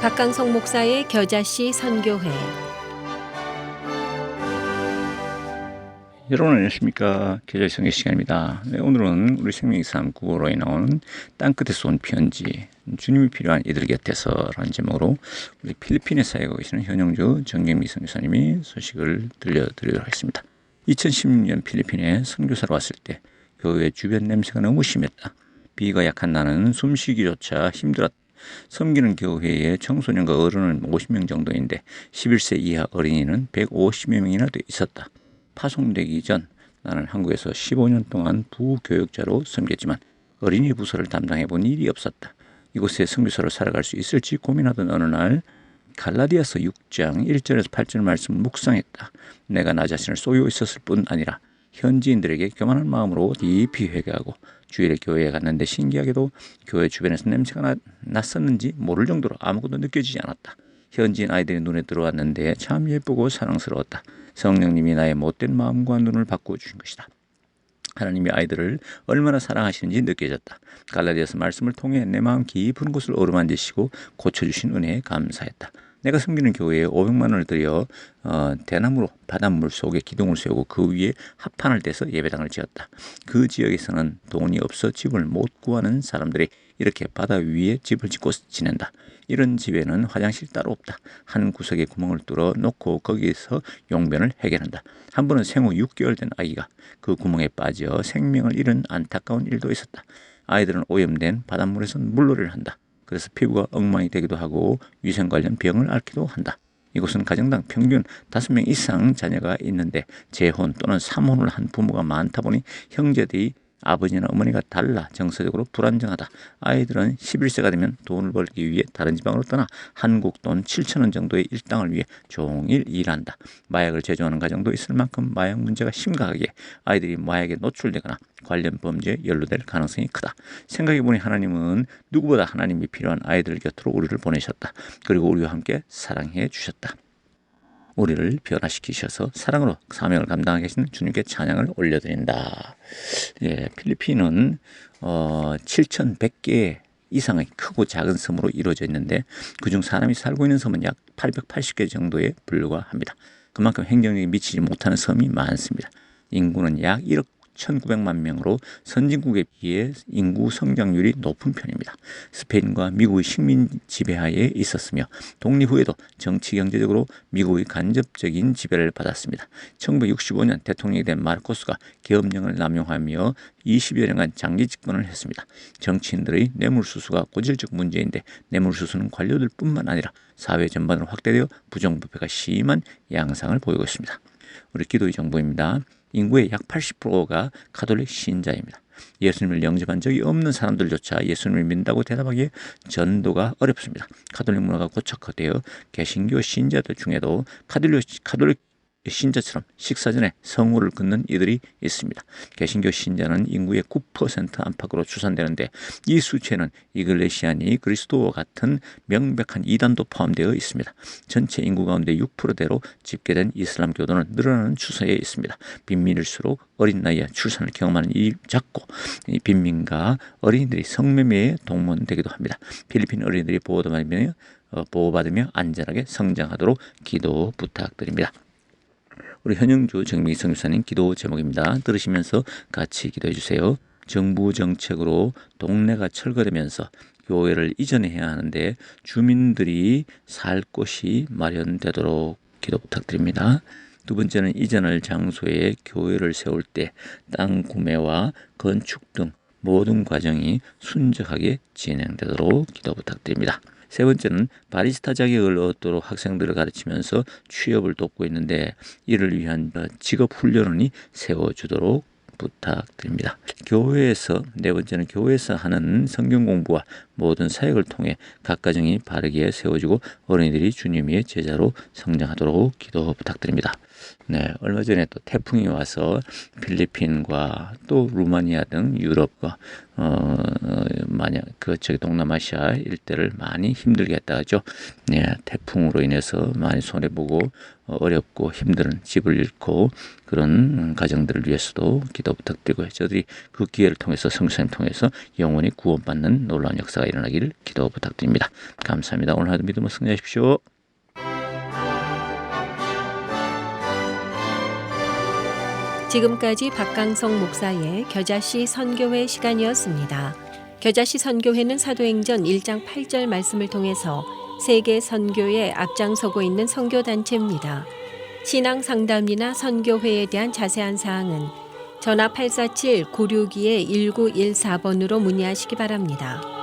박강성 목사의 겨자씨 선교회. 여러분 안녕하십니까. 계절 성경 시간입니다. 네, 오늘은 우리 생명의 삶 국어로에 나오는 땅끝에서 온 편지, 주님이 필요한 이들 곁에서 라는 제목으로 우리 필리핀에 사역하고 계시는 현영주 정경미 선교사님이 소식을 들려드리도록 하겠습니다. 2016년 필리핀에 선교사로 왔을 때 교회 주변 냄새가 너무 심했다. 비가 약한 나는 숨쉬기조차 힘들었다. 섬기는 교회에 청소년과 어른은 50명 정도인데 11세 이하 어린이는 150여 명이나 돼 있었다. 파송되기 전 나는 한국에서 15년 동안 부교육자로 섬겼지만 어린이 부서를 담당해 본 일이 없었다. 이곳에 선교사로 살아갈 수 있을지 고민하던 어느 날 갈라디아서 6장 1절에서 8절 말씀을 묵상했다. 내가 나 자신을 쏘여 있었을 뿐 아니라 현지인들에게 교만한 마음으로 깊이 회개하고 주일에 교회에 갔는데 신기하게도 교회 주변에서 냄새가 났었는지 모를 정도로 아무것도 느껴지지 않았다. 현지인 아이들이 눈에 들어왔는데 참 예쁘고 사랑스러웠다. 성령님이 나의 못된 마음과 눈을 바꿔주신 것이다. 하나님이 아이들을 얼마나 사랑하시는지 느껴졌다. 갈라디아서 말씀을 통해 내 마음 깊은 곳을 어루만지시고 고쳐주신 은혜에 감사했다. 내가 섬기는 교회에 500만 원을 들여 대나무로 바닷물 속에 기둥을 세우고 그 위에 합판을 떼서 예배당을 지었다. 그 지역에서는 돈이 없어 집을 못 구하는 사람들이 이렇게 바다 위에 집을 짓고 지낸다. 이런 집에는 화장실 따로 없다. 한 구석에 구멍을 뚫어 놓고 거기에서 용변을 해결한다. 한 번은 생후 6개월 된 아기가 그 구멍에 빠져 생명을 잃은 안타까운 일도 있었다. 아이들은 오염된 바닷물에서 물놀이를 한다. 그래서 피부가 엉망이 되기도 하고 위생 관련 병을 앓기도 한다. 이곳은 가정당 평균 5명 이상 자녀가 있는데 재혼 또는 삼혼을 한 부모가 많다 보니 형제들이 아버지나 어머니가 달라 정서적으로 불안정하다. 아이들은 11세가 되면 돈을 벌기 위해 다른 지방으로 떠나 한국 돈 7,000원 정도의 일당을 위해 종일 일한다. 마약을 제조하는 가정도 있을 만큼 마약 문제가 심각하기에 아이들이 마약에 노출되거나 관련 범죄에 연루될 가능성이 크다. 생각해보니 하나님은 누구보다 하나님이 필요한 아이들 곁으로 우리를 보내셨다. 그리고 우리와 함께 사랑해 주셨다. 우리를 변화시키셔서 사랑으로 사명을 감당하고 계시는 주님께 찬양을 올려드린다. 예, 필리핀은 7,100개 이상의 크고 작은 섬으로 이루어져 있는데 그중 사람이 살고 있는 섬은 약 880개 정도에 불과합니다. 그만큼 행정력이 미치지 못하는 섬이 많습니다. 인구는 약 1억 1,900만 명으로 선진국에 비해 인구 성장률이 높은 편입니다. 스페인과 미국의 식민 지배하에 있었으며 독립 후에도 정치 경제적으로 미국의 간접적인 지배를 받았습니다. 1965년 대통령이 된 마르코스가 계엄령을 남용하며 20여 년간 장기 집권을 했습니다. 정치인들의 뇌물수수가 고질적 문제인데 뇌물수수는 관료들 뿐만 아니라 사회 전반으로 확대되어 부정부패가 심한 양상을 보이고 있습니다. 우리 기도의 정부입니다. 인구의 약 80%가 가톨릭 신자입니다. 예수님을 영접한 적이 없는 사람들조차 예수님을 믿는다고 대답하기에 전도가 어렵습니다. 가톨릭 문화가 고착화되어 개신교 신자들 중에도 가톨릭 신자처럼 식사 전에 성호를 긋는 이들이 있습니다. 개신교 신자는 인구의 9% 안팎으로 추산되는데 이 수치에는 이글레시아니 그리스도와 같은 명백한 이단도 포함되어 있습니다. 전체 인구 가운데 6%대로 집계된 이슬람교도는 늘어나는 추세에 있습니다. 빈민일수록 어린 나이에 출산을 경험하는 일이 작고 빈민과 어린이들이 성매매에 동원되기도 합니다. 필리핀 어린이들이 보호받으며 안전하게 성장하도록 기도 부탁드립니다. 우리 현영주 정미 선교사님 기도 제목입니다. 들으시면서 같이 기도해 주세요. 정부 정책으로 동네가 철거되면서 교회를 이전해야 하는데 주민들이 살 곳이 마련되도록 기도 부탁드립니다. 두 번째는 이전할 장소에 교회를 세울 때 땅 구매와 건축 등 모든 과정이 순적하게 진행되도록 기도 부탁드립니다. 세 번째는 바리스타 자격을 얻도록 학생들을 가르치면서 취업을 돕고 있는데 이를 위한 직업 훈련원이 세워주도록 부탁드립니다. 네 번째는 교회에서 하는 성경 공부와 모든 사역을 통해 각 가정이 바르게 세워지고 어린이들이 주님의 제자로 성장하도록 기도 부탁드립니다. 네, 얼마 전에 또 태풍이 와서 필리핀과 또 루마니아 등 유럽과 만약 동남아시아 일대를 많이 힘들게 했다 하죠. 네, 태풍으로 인해서 많이 손해 보고 어렵고 힘든 집을 잃고 그런 가정들을 위해서도 기도 부탁드리고요. 저들이 그 기회를 통해서 성수님 통해서 영원히 구원받는 놀라운 역사가 일어나기를 기도 부탁드립니다. 감사합니다. 오늘 하루 믿음으로 승리하십시오. 지금까지 박강성 목사의 겨자씨 선교회 시간이었습니다. 겨자씨 선교회는 사도행전 1장 8절 말씀을 통해서 세계 선교에 앞장서고 있는 선교단체입니다. 신앙 상담이나 선교회에 대한 자세한 사항은 전화 847-962-1914번으로 문의하시기 바랍니다.